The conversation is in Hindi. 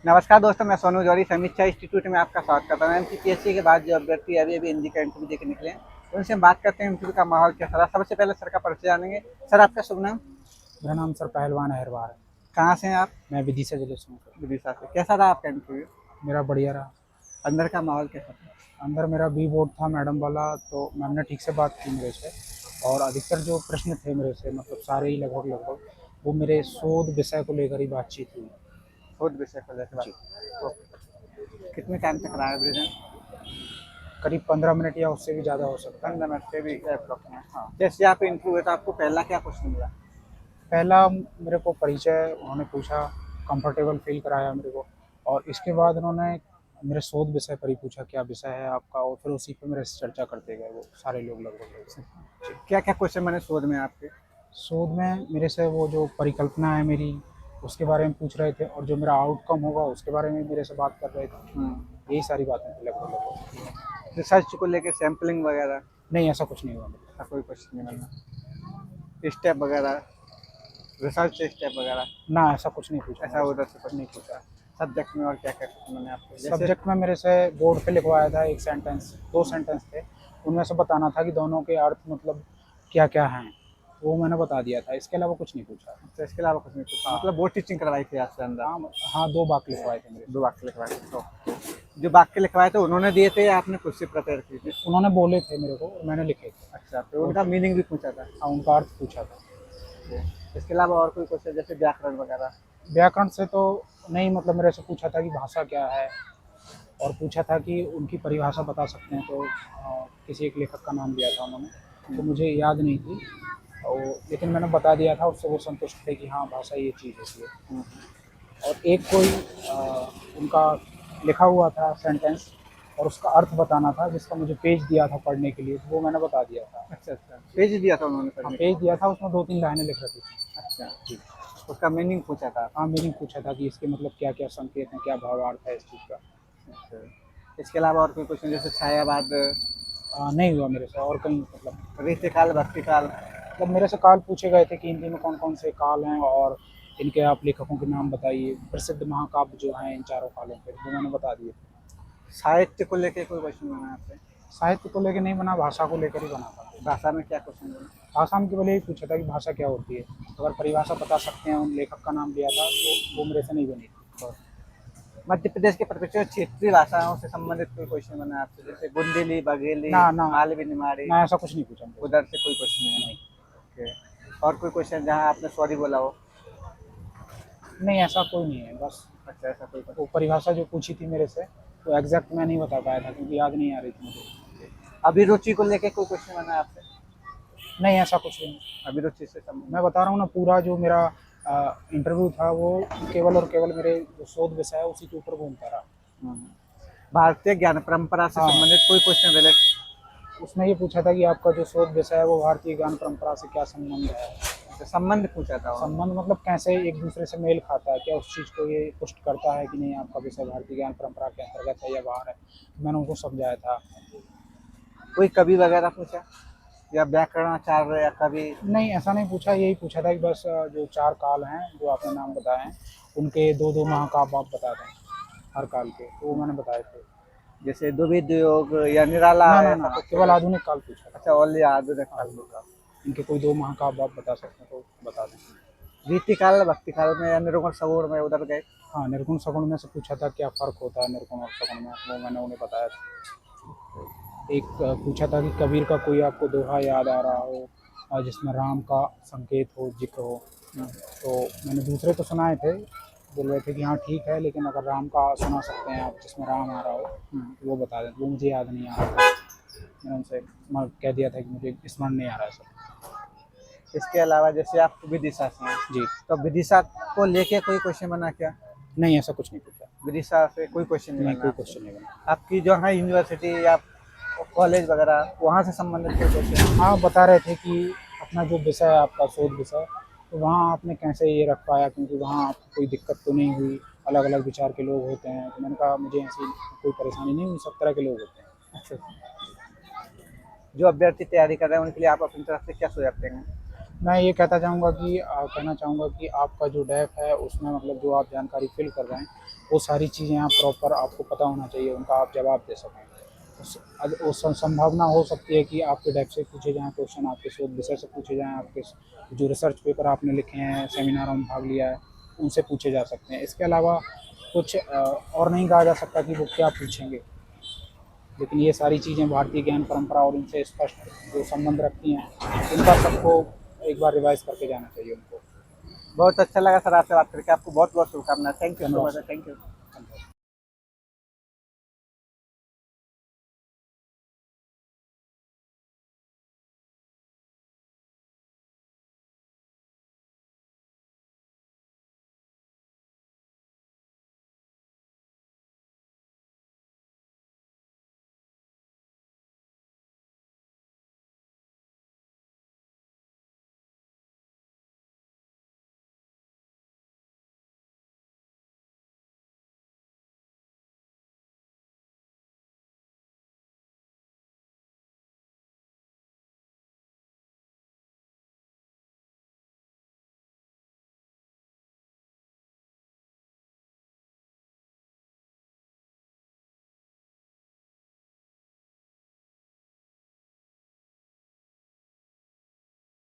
नमस्कार दोस्तों, मैं सोनू जौहरी समीक्षा इंस्टीट्यूट में आपका स्वागत करता हूँ। एमपीपीएससी के बाद जो अभ्यर्थी अभी इंडी का इंटरव्यू देकर निकले हैं, उनसे हम बात करते हैं इंटरव्यू का माहौल कैसा रहा। सबसे पहले सर का परिचय जानेंगे। सर, आपका शुभ नाम? मेरा नाम सर पहलवान अहिरवार है। कहाँ से हैं आप? मैं विदिशा जिले से हूँ सर। विदिशा से। कैसा रहा आपका इंटरव्यू? मेरा बढ़िया रहा। अंदर का माहौल कैसा था? अंदर मेरा बी बोर्ड था मैडम वाला, तो मैम ने ठीक से बात की मेरे से, और अधिकतर जो प्रश्न थे मेरे से, मतलब सारे ही लगभग लगभग वो मेरे शोध विषय को लेकर ही बातचीत हुई। शोध विषय को लेकर बात। जी। तो कितने टाइम तक रहा है ब्रीजन? करीब 15 मिनट या उससे भी ज़्यादा हो सकता है। 15 मिनट से भी अप्रोक्स में। हाँ। जैसे यहाँ पे इंटरव्यू हुआ था, आपको पहला क्या क्वेश्चन मिला? पहला मेरे को परिचय उन्होंने पूछा, कंफर्टेबल फील कराया मेरे को, और इसके बाद उन्होंने मेरे शोध विषय पर ही पूछा क्या विषय है आपका, और फिर उसी पे मेरे से चर्चा करते गए वो सारे लोग लगभग। क्या क्या क्वेश्चन मैंने शोध में आपके? शोध में मेरे से वो जो परिकल्पना है मेरी, उसके बारे में पूछ रहे थे, और जो मेरा आउटकम होगा उसके बारे में मेरे से बात कर रहे थे। यही सारी बातें थी लगभग लगभग। रिसर्च को लेकर सैम्पलिंग वगैरह? नहीं, ऐसा कुछ नहीं हुआ मेरे ऐसा कोई क्वेश्चन नहीं बना? स्टेप वगैरह, रिसर्च स्टेप वगैरह? ना, ऐसा कुछ नहीं पूछा। ऐसा उधर से कुछ नहीं पूछा। सब्जेक्ट में और क्या क्या कुछ मैंने आपको सब्जेक्ट में मेरे से बोर्ड पे लिखवाया था एक सेंटेंस, 2 सेंटेंस थे, उनमें से बताना था कि दोनों के अर्थ मतलब क्या क्या हैं, वो मैंने बता दिया था। इसके अलावा कुछ नहीं पूछा। तो इसके अलावा कुछ नहीं पूछा? हाँ। मतलब वो टीचिंग करवाई थी आपसे अंदर? हाँ हाँ, 2 वाक्य लिखवाए थे मेरे से। 2 वाक्य लिखवाए थे। तो जो वाक्य लिखवाए थे उन्होंने दिए थे या आपने खुद से प्रिपेयर की थी? उन्होंने बोले थे मेरे को और मैंने लिखे थे। अच्छा, तो उनका मीनिंग भी पूछा था? हाँ, उनका अर्थ पूछा था। इसके अलावा और कोई क्वेश्चन जैसे व्याकरण वगैरह? व्याकरण से तो नहीं, मतलब मेरे से पूछा था कि भाषा क्या है, और पूछा था कि उनकी परिभाषा बता सकते हैं, तो किसी एक लेखक का नाम दिया था उन्होंने, तो मुझे याद नहीं थी, और लेकिन मैंने बता दिया था, उससे वो संतुष्ट थे कि हाँ, भाषा ये चीज़ होती है। और एक कोई उनका लिखा हुआ था सेंटेंस, और उसका अर्थ बताना था, जिसका मुझे पेज दिया था पढ़ने के लिए, तो वो मैंने बता दिया था। अच्छा अच्छा, पेज दिया था उन्होंने हाँ, पढ़ने? पेज दिया था, उसमें 2-3 लाइनें लिख रखी थी। अच्छा जी। उसका मीनिंग पूछा था? हाँ, मीनिंग पूछा था कि इसके मतलब क्या क्या संकेत हैं, क्या भावार्थ है इस चीज़ का। अच्छा, इसके अलावा और कोई क्वेश्चन जैसे छायावाद, नहीं हुआ मेरे से और कहीं, मतलब रीतिकाल, भक्तिकाल? मतलब मेरे से काल पूछे गए थे कि हिंदी में कौन कौन से काल हैं, और इनके आप लेखकों के नाम बताइए, प्रसिद्ध महाकाव्य जो हैं इन चारों कालों के, वो मैंने बता दिए थे। साहित्य को लेके कोई क्वेश्चन बना आपसे? साहित्य को लेकर नहीं बना, भाषा को लेकर ही बना था। भाषा में क्या क्वेश्चन बना? भाषा में केवल यही पूछा था कि भाषा क्या होती है, अगर परिभाषा बता सकते हैं, उन लेखक का नाम दिया था, तो वो मेरे से नहीं बनी थी। मध्य प्रदेश के प्रचलित क्षेत्रीय भाषाओं से संबंधित कोई क्वेश्चन बना आपसे जैसे बुंदेली, बघेली, ना ना मालवी, निमाड़ी? ना, ऐसा कुछ नहीं पूछा मुझे। उधर से कोई क्वेश्चन नहीं? नहीं ओके। और कोई क्वेश्चन जहाँ आपने सॉरी बोला हो? नहीं, ऐसा कोई नहीं है। बस अच्छा, ऐसा कोई क्वेश्चन? वो परिभाषा जो पूछी थी मेरे से, वो एग्जैक्ट मैं नहीं बता पाया था, क्योंकि याद नहीं आ रही थी मुझे। अभिरुचि को लेके कोई क्वेश्चन बना आपसे? नहीं, ऐसा कुछ नहीं। अभिरुचि से संबंधित? मैं बता रहा हूँ ना, पूरा जो मेरा इंटरव्यू था वो केवल और केवल मेरे जो शोध विषय है उसी के ऊपर घूमता रहा। भारतीय ज्ञान परंपरा से हाँ, संबंधित कोई क्वेश्चन रिलेट? उसमें ये पूछा था कि आपका जो शोध विषय है वो भारतीय ज्ञान परंपरा से क्या संबंध है। संबंध पूछा था? संबंध मतलब कैसे एक दूसरे से मेल खाता है, क्या उस चीज़ को ये पुष्ट करता है कि नहीं आपका विषय भारतीय ज्ञान परंपरा के अंतर्गत है या बाहर है, तो मैंने उनको समझाया था। कोई कवि वगैरह पूछा या व्याकरणाचार्य या कवि? नहीं, ऐसा नहीं पूछा, यही पूछा था कि बस जो 4 काल हैं जो आपने नाम बताए हैं, उनके 2-2 महाकाव्य आप बता दें हर काल के, तो वो मैंने बताए थे। जैसे द्विविध योग या निराला ना ना ऐसा ना, कुछ? केवल आधुनिक काल पूछा था। अच्छा, ओनली आधुनिक काल का? इनके कोई 2 महाकाव्य आप बता सकते हैं तो बता दें। रीतिकाल, भक्तिकाल में या निर्गुण सगुण में उधर गए? हाँ, निर्गुण सगुण में से पूछा था क्या फ़र्क होता है निर्गुण और सगुण में, वो मैंने उन्हें बताया था। एक पूछा था कि कबीर का कोई आपको दोहा याद आ रहा हो, जिसमें राम का संकेत हो, जिक्र हो। तो मैंने दूसरे तो सुनाए थे, बोल रहे थे कि हाँ ठीक है, लेकिन अगर राम का सुना सकते हैं आप जिसमें राम आ रहा हो, तो वो बता दें। वो मुझे याद नहीं आ रहा था, मैंने उनसे कह दिया था कि मुझे स्मरण नहीं आ रहा है सर। इसके अलावा जैसे आप विदिशा से हैं, जी। तो विदिशा को लेके कोई क्वेश्चन बना क्या? नहीं, ऐसा कुछ नहीं पूछा। विदिशा से कोई क्वेश्चन नहीं नहीं, बना कोई आपसे? क्वेश्चन नहीं बना। आपकी जो है यूनिवर्सिटी या कॉलेज वगैरह, वहाँ से संबंधित कोई क्वेश्चन? हाँ, बता रहे थे कि अपना जो विषय है आपका शोध विषय, तो वहाँ आपने कैसे ये रख पाया, क्योंकि वहाँ आपको कोई दिक्कत तो नहीं हुई, अलग अलग विचार के लोग होते हैं। तो मैंने कहा मुझे ऐसी कोई परेशानी नहीं हुई, सब तरह के लोग होते हैं। अच्छा, जो अभ्यर्थी तैयारी कर रहे हैं उनके लिए आप अपनी तरफ से क्या सुझाव देंगे? मैं ये कहना चाहूँगा कि आपका जो डैक है उसमें मतलब जो आप जानकारी फिल कर रहे हैं वो सारी चीज़ें आप प्रॉपर आपको पता होना चाहिए, उनका आप जवाब दे सकें। संभावना हो सकती है कि आपके डैक से पूछे जाएँ क्वेश्चन, आपके शोध विषय से पूछे जाएँ, आपके जो रिसर्च पेपर आपने लिखे हैं, सेमिनारों में भाग लिया है, उनसे पूछे जा सकते हैं। इसके अलावा कुछ और नहीं कहा जा सकता कि वो क्या पूछेंगे। लेकिन ये सारी चीज़ें भारतीय ज्ञान परंपरा और इनसे स्पष्ट जो संबंध रखती हैं, इनका सबको एक बार रिवाइज करके जाना चाहिए उनको। बहुत अच्छा लगा सर आपसे बात करके, आपको बहुत बहुत शुभकामनाएं। थैंक यू सो धन्यवाद मच, सर। Thank you.